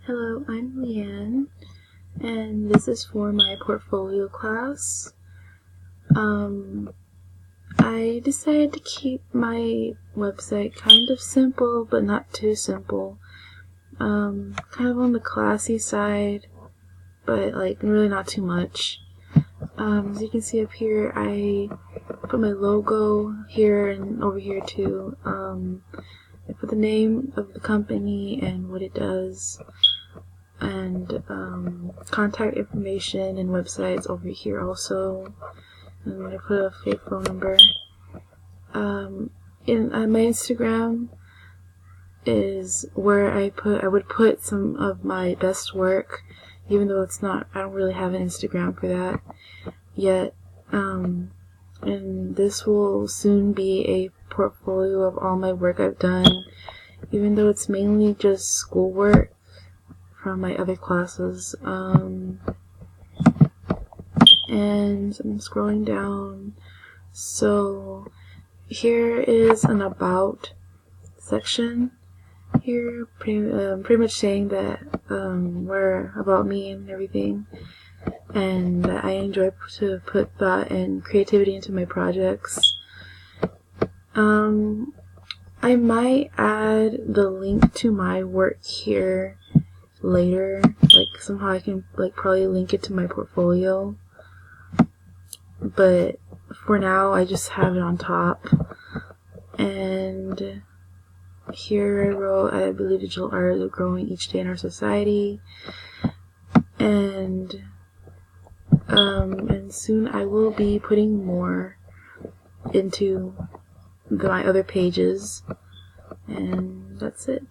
Hello, I'm Leanne, and this is for my portfolio class. I decided to keep my website kind of simple, but not too simple. Kind of on the classy side, but really not too much. As you can see up here, I put my logo here and over here too. I put the name of the company and what it does, and contact information and websites over here also. And I put a fake phone number. In my Instagram is where I would put some of my best work, even though I don't really have an Instagram for that yet. And this will soon be a portfolio of all my work I've done, even though it's mainly just schoolwork from my other classes. And I'm scrolling down. So here is an about section here, pretty much saying that where about me and everything, and that I enjoy to put thought and creativity into my projects. I might add the link to my work here later, somehow I can probably link it to my portfolio, but for now I just have it on top. And here I wrote, I believe digital art is growing each day in our society, and soon I will be putting more into my other pages, and that's it.